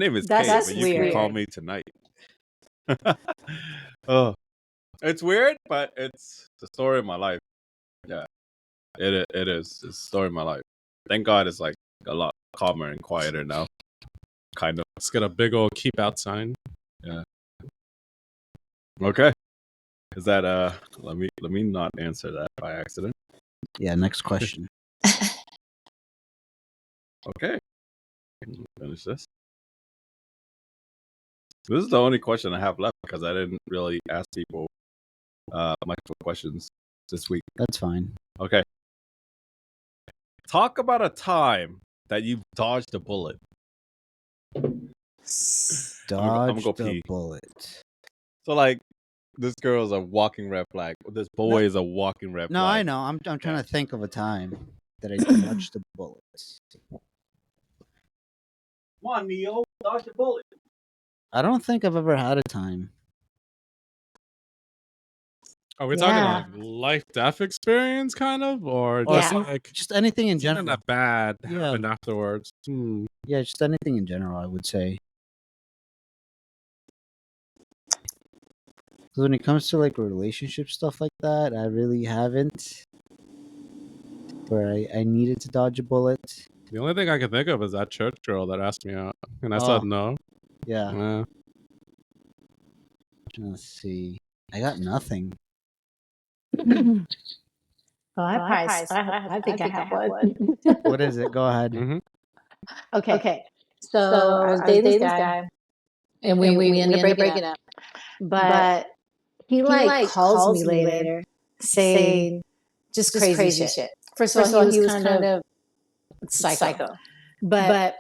name is Kate, That's but you can call me tonight. Oh, it's weird, but it's the story of my life. Yeah, it is. It's the story of my life. Thank God it's like a lot calmer and quieter now. Kind of. Let's get a big old keep out sign. Yeah. Okay. Is that let me not answer that by accident. Yeah, next question. Okay. Finish this. This is the only question I have left because I didn't really ask people much for questions this week. That's fine. Okay. Talk about a time that you dodged a bullet. Dodged go the pee. bullet. So like, this girl is a walking red flag. This boy is a walking red flag. No, I know. I'm trying to think of a time that I dodged the bullet. Come on, Neo, dodge the bullet. I don't think I've ever had a time. Are we talking like life death experience, kind of, or just like just anything in general that bad happened afterwards? Yeah, just anything in general, I would say. Because when it comes to like relationship stuff like that, I really haven't. Where I needed to dodge a bullet. The only thing I can think of is that church girl that asked me out, and I said no. Yeah. Let's see. I got nothing. I think I have one. What is it? Go ahead. Mm-hmm. Okay. So I was dating this guy, and we ended up breaking up. But he like calls me later saying just crazy shit. First of all, he was kind of psycho. But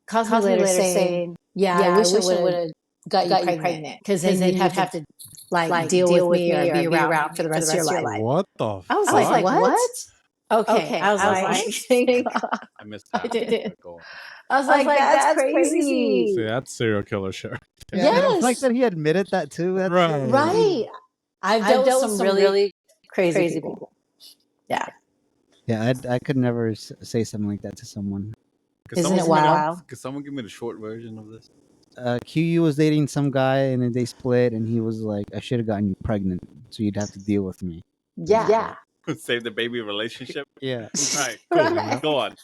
calls me later saying, yeah, I wish I would have got you pregnant. Because then you'd have to like deal with me or be around for the rest of your life. What the fuck? I was like, what? Okay. I was like, thank God. I missed that. I did. Go on. I was like, that's crazy. See, that's serial killer shit. Yes. Like that he admitted that too. That's right. I've dealt with some really crazy people. Yeah. Yeah, I could never say something like that to someone. Isn't it wild? Could someone give me the short version of this? QU was dating some guy and then they split and he was like, I should have gotten you pregnant so you'd have to deal with me. Yeah. Save the baby relationship? Yeah. All right, cool. Right. Go on.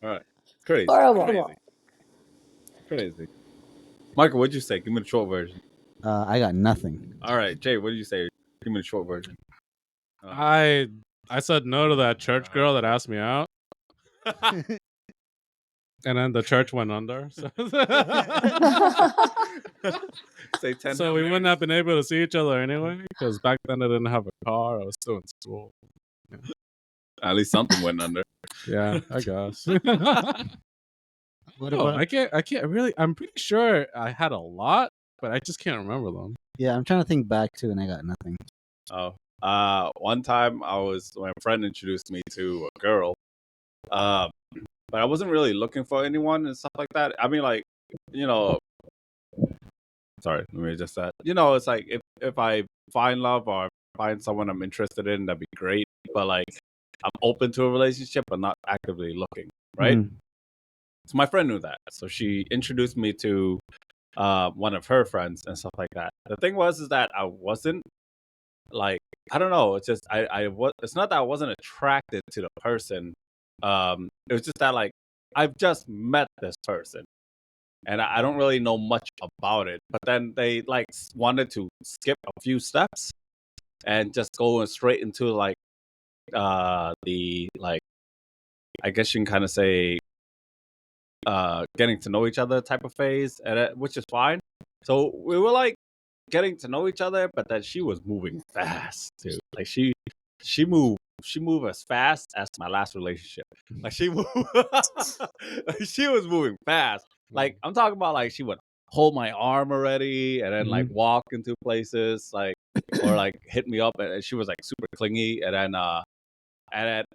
All right. Crazy. Horrible. Crazy. Michael, what'd you say? Give me the short version. I got nothing. All right, Jay, what did you say? Give me the short version. I said no to that church girl that asked me out. And then the church went under. So, so we wouldn't have been able to see each other anyway, because back then I didn't have a car. I was still in school. Yeah. At least something went under. Yeah, I guess. What about... I can't really. I'm pretty sure I had a lot, but I just can't remember them. Yeah, I'm trying to think back too, and I got nothing. Oh, one time my friend introduced me to a girl, but I wasn't really looking for anyone and stuff like that. I mean, like, sorry, let me adjust that. It's like if I find love or find someone I'm interested in, that'd be great. But like, I'm open to a relationship, but not actively looking, right? So my friend knew that, so she introduced me to one of her friends and stuff like that. The thing is that I wasn't like, I don't know. It's just it's not that I wasn't attracted to the person. It was just that like I've just met this person, and I don't really know much about it. But then they like wanted to skip a few steps and just go straight into like the like, I guess you can kind of say getting to know each other type of phase, and which is fine. So we were like getting to know each other, but then she was moving fast too. Like she moved as fast as my last relationship. Like she moved, like she was moving fast. Like I'm talking about, like she would hold my arm already, and then like walk into places, like or like hit me up, and she was like super clingy, and then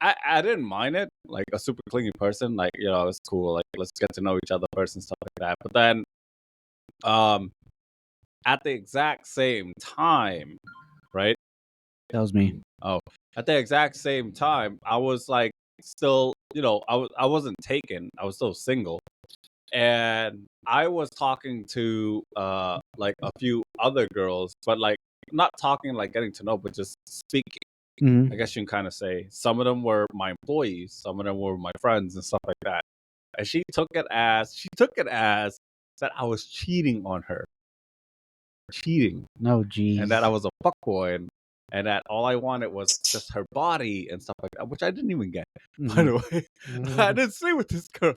I didn't mind it, like a super clingy person, like it's cool, like let's get to know each other first and stuff like that. But then, at the exact same time, right? That was me. Oh, at the exact same time, I was like still, I wasn't taken. I was still single, and I was talking to like a few other girls, but like not talking like getting to know, but just speaking. I guess you can kind of say some of them were my employees, some of them were my friends and stuff like that. And she took it as that I was cheating on her, No, geez. and that I was a fuckboy, and that all I wanted was just her body and stuff like that, which I didn't even get. By the way, I didn't sleep with this girl.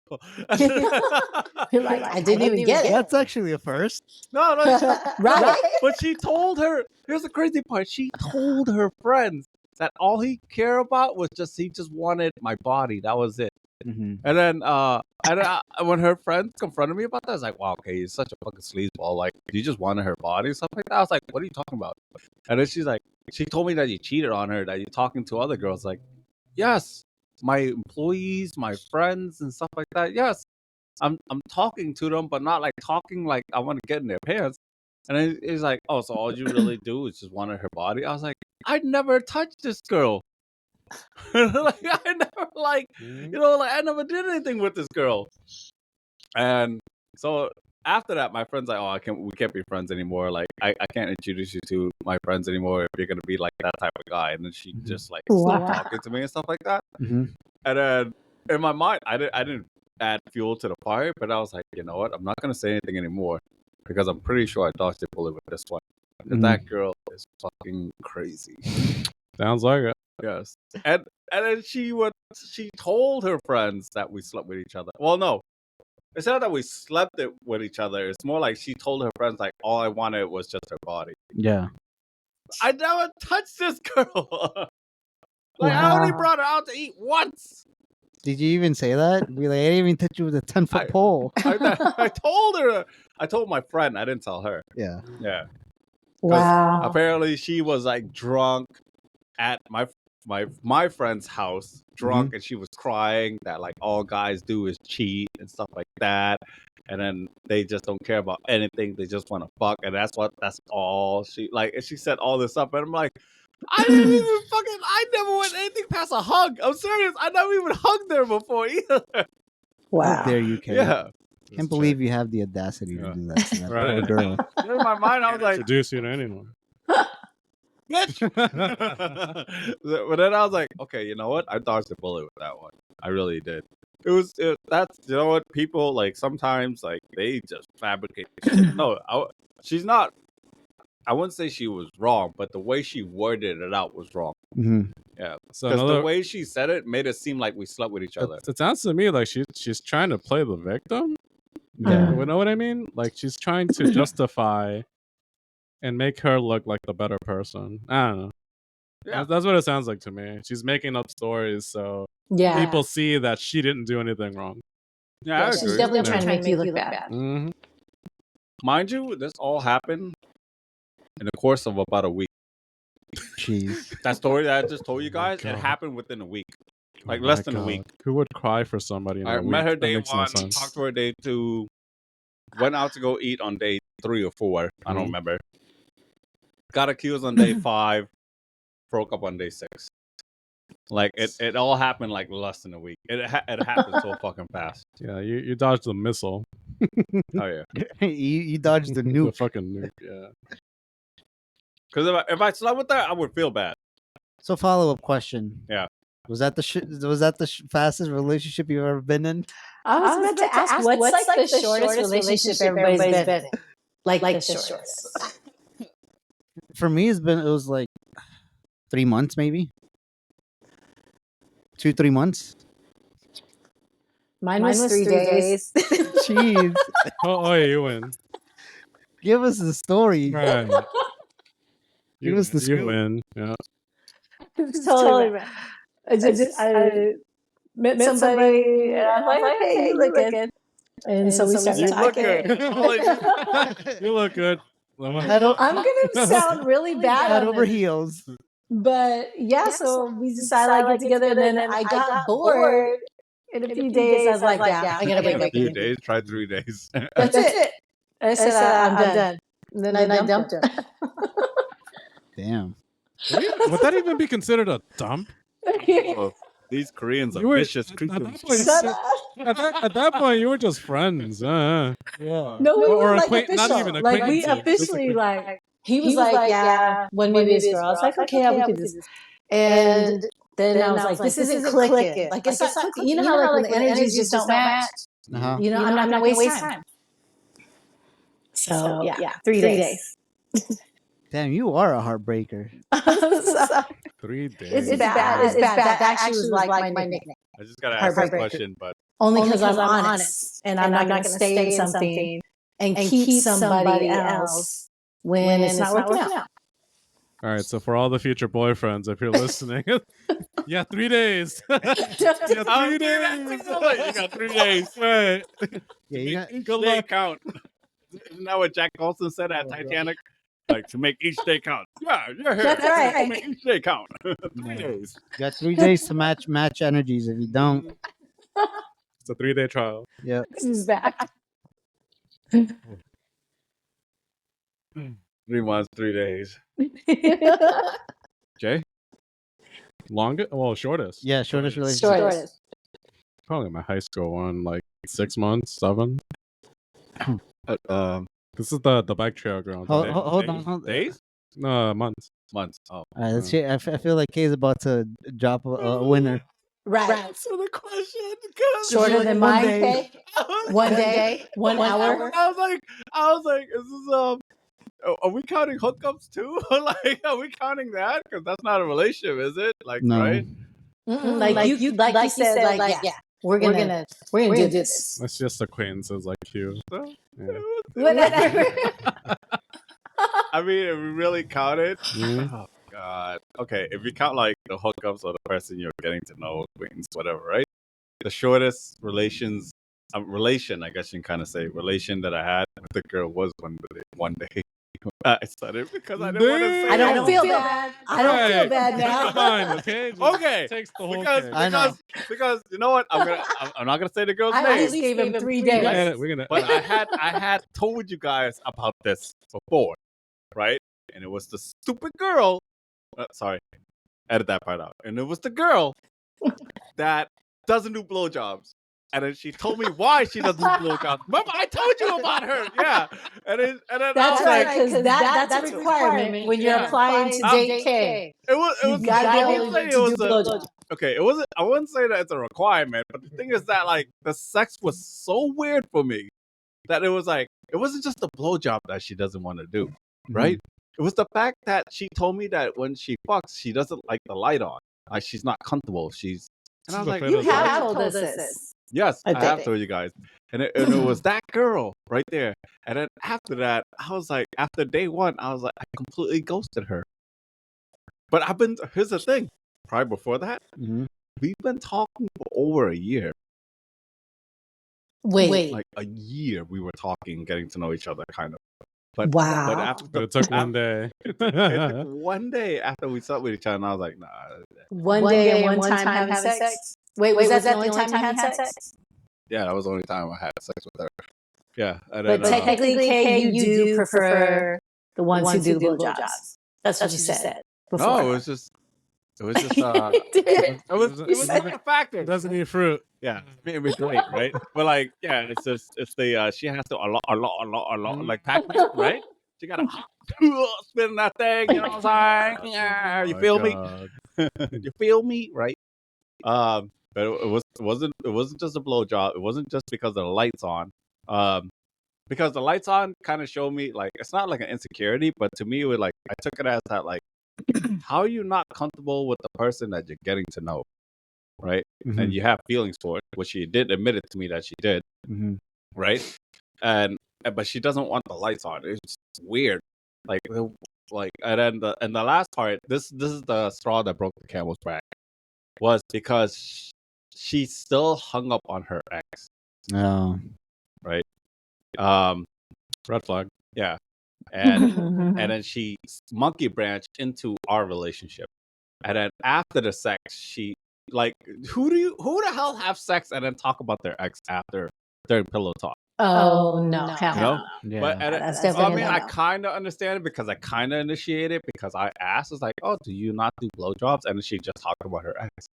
You're like, I didn't even get it. That's actually a first. No, Right? but she told her. Here's the crazy part. She told her friends that all he cared about was he just wanted my body. That was it. And then when her friends confronted me about that, I was like, wow, okay, you're such a fucking sleazeball. Like, you just wanted her body and stuff like that. I was like, what are you talking about? And then she's like, she told me that you cheated on her, that you're talking to other girls. Like, yes, my employees, my friends and stuff like that. Yes, I'm talking to them, but not like talking like I want to get in their pants. And then he's like, oh, so all you really do is just wanted her body? I was like, I never touched this girl. Like I never I never did anything with this girl. And so after that, my friend's like, oh, we can't be friends anymore. Like I can't introduce you to my friends anymore if you're gonna be like that type of guy. And then she just like stopped talking to me and stuff like that. And then in my mind, I didn't add fuel to the fire, but I was like, you know what? I'm not gonna say anything anymore because I'm pretty sure I dodged a bullet with this one. Because that girl is fucking crazy. Sounds like it. Yes. And then she told her friends that we slept with each other. Well, no. It's not that we slept with each other. It's more like she told her friends like all I wanted was just her body. Yeah. I never touched this girl. I only brought her out to eat once. Did you even say that? Be like, I didn't even touch you with a 10-foot pole. I told her. I told my friend. I didn't tell her. Yeah. Yeah. Wow. Apparently she was like drunk at my friend's house, drunk, and she was crying that like all guys do is cheat and stuff like that, and then they just don't care about anything. They just want to fuck, and that's all she like. And she said all this stuff, and I'm like, I never went anything past a hug. I'm serious. I never even hugged her before either. Wow. How dare you, Kay? Yeah. Can't believe you have the audacity to do that to that Right. poor girl. In my mind, I was like, Introduce you to anyone. bitch. But then I was like, okay, you know what? I dodged a bullet with that one. I really did. That's you know what, people like sometimes like they just fabricate shit. No, she's not. I wouldn't say she was wrong, but the way she worded it out was wrong. Yeah, So because the way she said it made it seem like we slept with each other. It sounds to me like she's trying to play the victim. Yeah. You know what I mean? Like she's trying to justify and make her look like the better person. I don't know. Yeah. That's what it sounds like to me. She's making up stories so people see that she didn't do anything wrong. Yeah, she's definitely trying to make you look bad. Mm-hmm. Mind you, this all happened in the course of about a week. Jeez. That story that I just told you guys, God. it happened within a week. Like less than a week. Who would cry for somebody in I a week? met her That day makes no one, sense. talked to her day two, went out to go eat on day 3 or 4. I don't remember. Got accused on day 5, broke up on day 6. Like it all happened like less than a week. It happened so fucking fast. Yeah, you dodged the missile. Oh yeah. you dodged the The nuke. fucking nuke, yeah. Because if I slept with her, I would feel bad. So follow-up question. Yeah. Was that the fastest relationship you've ever been in? I was about to ask, what's like the shortest relationship everybody's been in? Like the shortest. For me, it was like 3 months, maybe 2-3 months. Mine was 3 days. Jeez, Oh, you win. give us the story. Right. Give us the You scoop. win. Yeah. totally right. I met somebody, and I was like, hey, you look good. And so we started talking. You look good. I'm going to sound really bad Head on over this, heels. but yeah, so we decided to get together, and then I got bored. In a few days, I was like, yeah, I got to break up. A few days, try 3 days. That's it. And I said, I'm done. And then I dumped her. Damn. Would that even be considered a dump? Well, These Koreans You are were- vicious at creatures. that point, Shut at up. that point, you were just friends. Yeah. No, we Or were like acquaint- not official. even Like we acquaintances, just officially acquaint- like he was like, yeah, when maybe this girl. I was like, okay, yeah, we could do this. And then I was like, this isn't clicking. Like it's not clicking. You know how like when the energies just don't match. Uh-huh. You know, I'm not gonna waste time. So yeah, 3 days. Damn, you are a heartbreaker. So, 3 days. it's bad. It's bad. That actually was like my nickname. I just gotta ask this Heartbreaker. question, but Only because I'm honest and I'm not going to stay in something and keep somebody else when it's not working out. All right, so for all the future boyfriends, if you're listening, yeah, 3 days. yeah, 3 days. you got 3 days. Right. Yeah, you got. Each day count. Isn't that what Jack Olson said at Titanic? Like to make each day count. Yeah, you're here. That's right. To make each day count. 3 days. You got 3 days to match energies. If you don't, It's a 3-day trial. yeah. This is back. 3 months, 3 days. Jay? Longest? Well, shortest. Yeah, shortest relationship. Shortest. Probably my high school one, like 6 months, 7. This is the bike trail ground. Hold on. Days? No, months. Months. Oh. All right, let's see. I feel like Kay's about to drop a winner. Right. So the question, because Shorter than mine, day. okay? 1 day, 1 hour. I was like, is this are we counting hookups too? Like, are we counting that? Because that's not a relationship, is it? Like, No. right? Like you said, like yeah, we're gonna do this. That's just acquaintances like you. So, Yeah. Whatever. I mean, if we really count it, Mhm. oh god. Okay, if you count like the hookups or the person you're getting to know, acquaintance, whatever, right? The shortest relation, I guess you can kind of say, relation that I had with the girl was one day. I said it because I didn't want to say I it. don't feel bad. I don't feel Right. bad now. Fine, okay? Just Okay, takes the whole because cake. I know. because you know what? I'm not gonna say the girl's I name. just gave him 3 We're days. gonna, we're gonna But I had told you guys about this before, right? And it was the stupid girl. Sorry, edit that part out. And it was the girl that doesn't do blowjobs. And then she told me why she doesn't do blowjobs. Remember, I told you about her. Yeah. And then That's I was right, like, because that's a requirement when you're Yeah. applying to date K. it was. You gotta be I wouldn't able say to it do was a. blowjobs. Okay, it wasn't. I wouldn't say that it's a requirement, but the thing is that like the sex was so weird for me that it was like it wasn't just the blowjob that she doesn't want to do, right? It was the fact that she told me that when she fucks, she doesn't like the light on. Like she's not comfortable. And I was like, afraid You of the have light. told us this. yes, I I have think. told you guys. And it was that girl right there. And then after that, I was like, after day 1, I was like, I completely ghosted her. But here's the thing. Probably before that, Mhm. we've been talking for over a year. Wait. Like a year we were talking, getting to know each other kind of. But Wow. after But it took one day. it took one day after we slept with each other, and I was like, nah. One day and one time having sex? Wait, was that the only time you had sex? Yeah, that was the only time I had sex with her. Yeah. And But then, technically, Kay, you do prefer the ones who do blowjobs. That's what you said before. no, it was just You did. it was like a factor. Doesn't eat fruit. Yeah, it was great, right? But like, yeah, it's the she has to a lot like Pacman, right? She gotta spin that thing, you know what I'm saying? Yeah, you Oh feel my me? God. You feel me, right? But it wasn't just a blowjob. It wasn't just because of the lights on. Because the lights on kind of showed me like it's not like an insecurity, but to me it was like I took it as that like how are you not comfortable with the person that you're getting to know, right? Mhm. And you have feelings for it, which she did admit it to me that she did, Mhm. right? And but she doesn't want the lights on. It's weird, like and then the last part. This is the straw that broke the camel's back, was because she still hung up on her ex. Oh. Red flag. Yeah, and then she monkey branched into our relationship, and then after the sex, she like who the hell have sex and then talk about their ex after during pillow talk? Oh, no. Hell No? no. Yeah. But That's I definitely mean, a I no. kind of understand it because I kind of initiated because I asked, it's like, oh, do you not do blowjobs? And she just talked about her ex.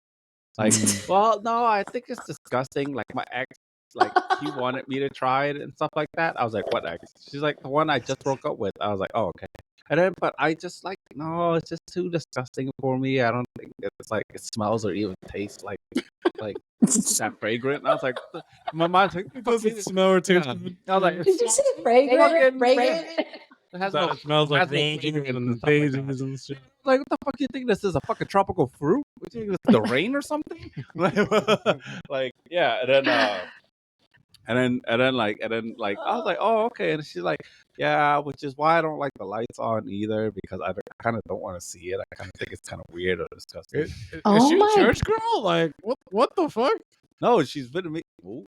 Like, well, no, I think it's disgusting. Like my ex, like he wanted me to try it and stuff like that. I was like, what ex? She's like, the one I just broke up with. I was like, oh, okay. And then, but I just like, no, it's just too disgusting for me. I don't think it's like it smells or even tastes like that fragrant. And I was like, my mind's like, It doesn't smell or taste good. I was like, Did you say fragrant? Fragrant? it has no, It smells like has no roses fragrance and stuff like that. daisies and shit. Like, what the fuck you think this is? A fucking tropical fruit? What do you think this is the rain or something? Like, yeah, and then like I was like, oh, okay. And she's like, yeah, which is why I don't like the lights on either, because I kind of don't want to see it. I kind of think it's kind of weird or disgusting. Is she a church girl? Like, what the fuck? No, she's been to me. Ooh.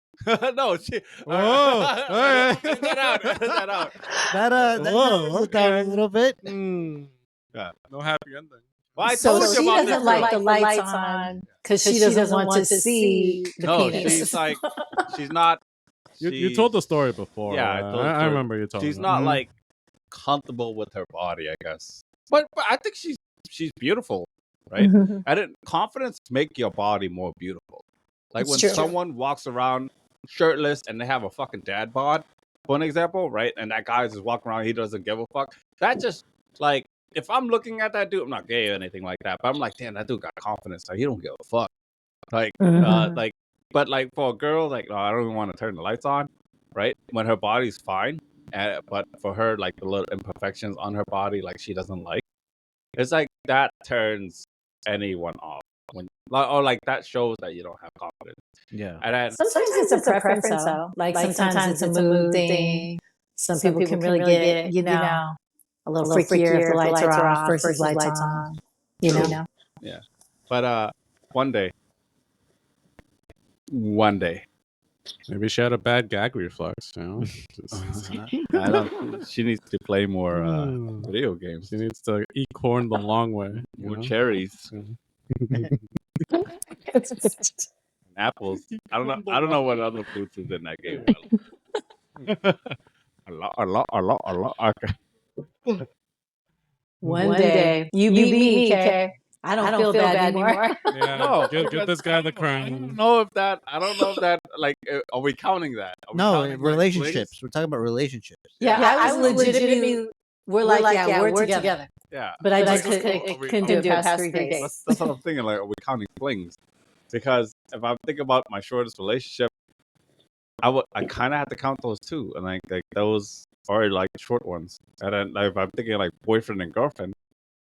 No, she. Whoa! All right. Edit that out. Edit that out. That Whoa, okay. Down a little bit. Yeah. No happy ending. Well, I So told you she about doesn't this like girl. the lights on because she doesn't want to see the No, penis. she's like, she's not. You told the story before. Yeah, I told the I story. remember you told. She's not like comfortable with her body, I guess. But I think she's beautiful, right? Confidence make your body more beautiful. Like It's when true. someone walks around shirtless and they have a fucking dad bod, for an example, right? And that guy just walking around, he doesn't give a fuck. That just like, if I'm looking at that dude, I'm not gay or anything like that, but I'm like, damn, that dude got confidence. Like he don't give a fuck. Like, but like for a girl, like, oh, I don't even want to turn the lights on, right? When her body's fine, but for her, like the little imperfections on her body, like she doesn't like. It's like that turns anyone off. Or like that shows that you don't have confidence. Yeah. And then, Sometimes it's a preference, though. Like sometimes it's a mood thing. Some people can really get, a little freakier if the lights are off versus lights on. You know? Yeah. But one day. Maybe she had a bad gag reflex. You know, I don't. She needs to play more video games. She needs to eat corn the long way. More cherries, apples. I don't know what other fruits is in that game. A lot. Okay. One day, you beat me, okay? I don't feel bad anymore. Yeah, No, get this guy the I crown. don't know if that. Like, are we counting that? Are we No, counting, relationships. Like, We're talking about relationships. Yeah, I was legitimately, we're together. yeah, But I just Like, couldn't do it past 3 days. that's what I'm thinking. Like, are we counting flings? Because if I think about my shortest relationship, I kind of have to count those too, and like those are like short ones. And then like, if I'm thinking like boyfriend and girlfriend,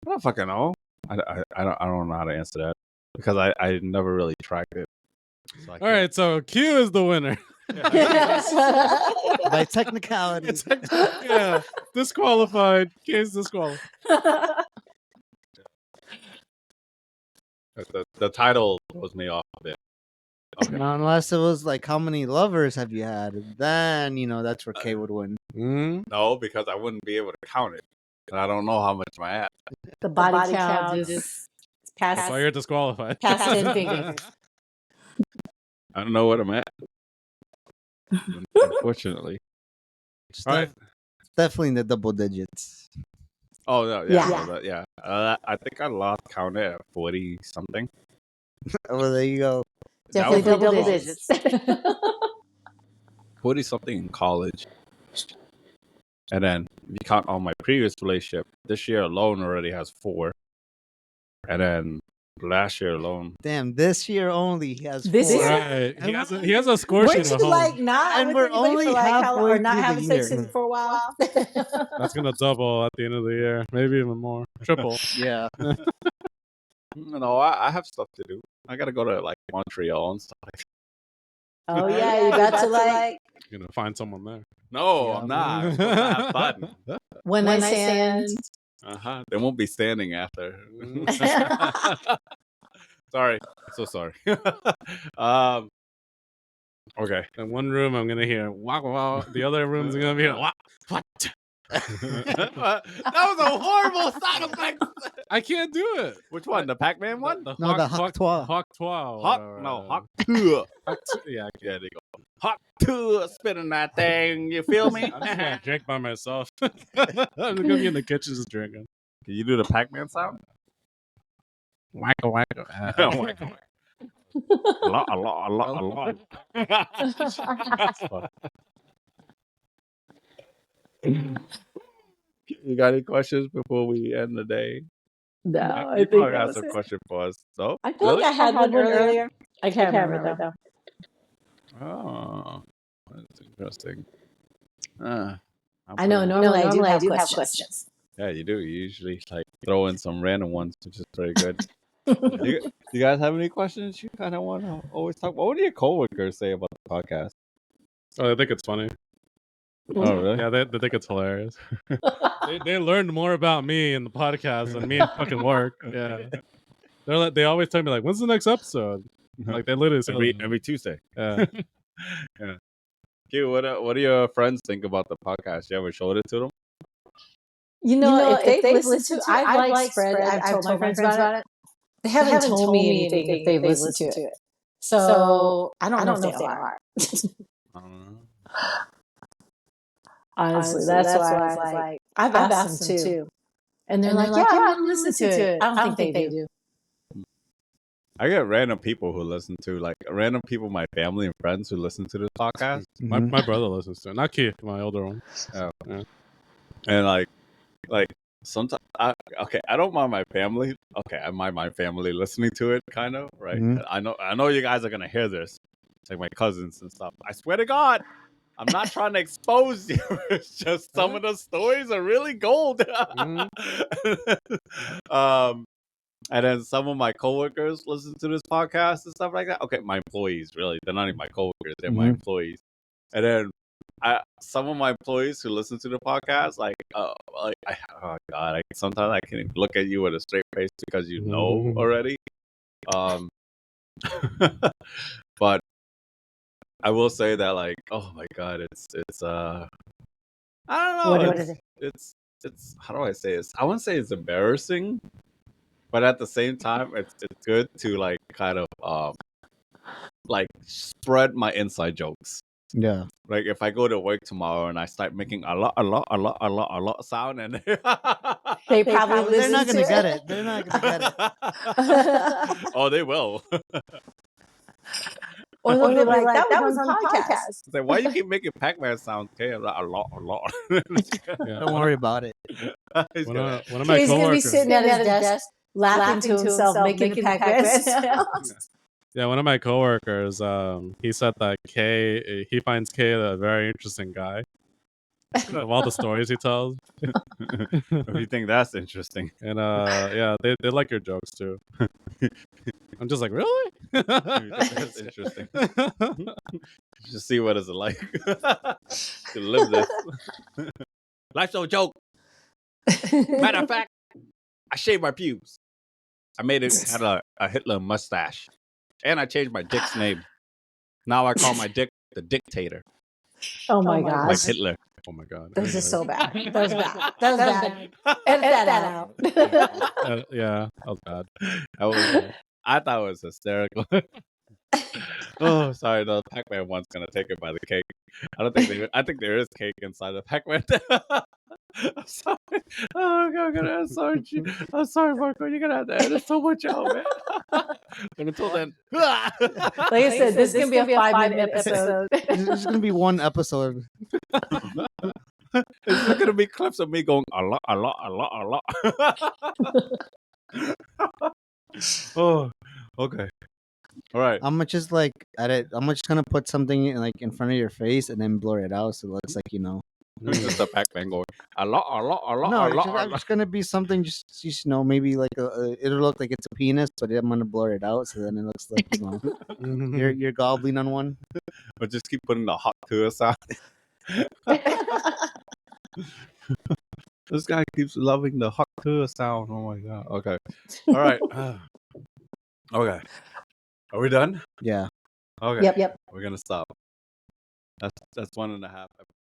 I don't fucking know. I don't know how to answer that because I never really tracked it. So All right, so Q is the winner. By technicality. Yeah, disqualified. Case disqualified. The title throws me off a bit. Okay. Now, unless it was like, how many lovers have you had? Then, that's where Kay would win. No, because I wouldn't be able to count it. And I don't know how much I had. The body count just That's past why you're disqualified. 10 fingers. I don't know what I'm at. Unfortunately. It's All right. definitely in the double digits. Oh, no, Yeah. yeah. I think I lost count at 40 something. Well, there you go. Definitely That was double close. digits. 40 something in college. And then if you count all my previous relationship, this year alone already has 4. And then last year alone. Damn, this year only he has This 4. year? Right. He has a score Weren't sheet at you home. like not And with we're anybody only for like how long, or halfway not through having the sex year. for a while? That's gonna double at the end of the year, maybe even more, triple. Yeah. No, I have stuff to do. I got to go to like Montreal and stuff like that. Oh yeah, you got to like You're gonna find someone there. No, Yeah. I'm not. I'm supposed to have fun. when night stand. They won't be standing after. Sorry. So sorry. Okay. In one room, I'm gonna hear wah wah. The other room's gonna be wah. What? That was a horrible sound effect. I can't do it. Which one? The Pac-Man one? No, the Hawk Twa. Hawk Twa. Hawk 2. Yeah, Yeah, there you go. Hawk 2 spinning that thing. You feel me? I'm just gonna drink by myself. I'm gonna be in the kitchen just drinking. Can you do the Pac-Man sound? Wacka wacka. Oh my God. A lot. That's fun. You got any questions before we end the day? No, You I think probably that have was some it. question for us. No? I feel like I had one earlier. I can't remember though. Oh, that's interesting. I know. Normally I do have questions. Yeah, you do. You usually like throw in some random ones, which is pretty good. You guys have any questions you kind of want to always talk about? What do your coworkers say about the podcast? Oh, I think it's funny. Oh, really? Yeah, they think it's hilarious. they learned more about me in the podcast than me in fucking work. Yeah, they always tell me like, "When's the next episode?" Like they literally say every Tuesday. Yeah. Yeah. Q, what do your friends think about the podcast? You ever showed it to them? You know, if they've listened to, I've spread. I've told my friends about it. They haven't told me anything if they've listened to it. So I don't know if they are. I don't know. Honestly, that's why I was like, I've asked them too, and they're like, "Yeah, I'm gonna listen to it." I don't think they do. I get random people who listen to random people, my family and friends who listen to this podcast. My brother listens to it, not Keith, my older one. Oh. Yeah. And like sometimes I don't mind my family. Okay, I mind my family listening to it, kind of, right? I know you guys are gonna hear this, like my cousins and stuff. I swear to God, I'm not trying to expose you. It's just some of the stories are really gold. And then some of my coworkers listen to this podcast and stuff like that. Okay, my employees, really, they're not even my coworkers; they're my employees. And then some of my employees who listen to the podcast, oh God, sometimes I can look at you with a straight face because you know already. But I will say that, oh my God, it's I don't know. What is it? It's how do I say this? I wouldn't say it's embarrassing, but at the same time, it's good to kind of spread my inside jokes. Yeah. Like if I go to work tomorrow and I start making a lot sound, and they probably they're not gonna get it. it. They're not gonna get it. Oh, they will. Or they'll be like, that was on podcast. It's like, why you keep making Pacman sound? Okay, a lot. Don't worry about it. One of my He's gonna be coworkers. sitting at his desk, laughing to himself, making the Pacman sounds. Yeah, one of my coworkers, he said that he finds Kay a very interesting guy. Of all the stories he tells. If you think that's interesting. And yeah, they like your jokes too. I'm just like, really? You think that's interesting. You should see what it's like to live this. Life's no joke. Matter of fact, I shaved my pubes. I had a Hitler mustache. And I changed my dick's name. Now I call my dick the dictator. Oh my God. Like Hitler. Oh my God. This is so bad. That was bad. That was bad. Edit that out. Yeah, that was bad. I thought it was hysterical. Oh, sorry. The Pac-Man one's gonna take it by the cake. I think there is cake inside the Pac-Man. I'm sorry. Oh God, I'm sorry, Marco. You're gonna have to edit so much out, man. And until then, like I said, this is gonna be a 5-minute episode. This is gonna be one episode. It's just gonna be clips of me going a lot. Oh, okay. All right. I'm just I'm just gonna put something in front of your face and then blur it out so it looks like It's just a Pac-Man going a lot. I'm just gonna be something just maybe it'll look like it's a penis, but I'm gonna blur it out so then it looks like you're gobbling on one. But just keep putting the hot tour sound. This guy keeps loving the hot tour sound. Oh my God. Okay. All right. Okay. Are we done? Yeah. Okay. Yep. We're gonna stop. That's 1.5 episodes.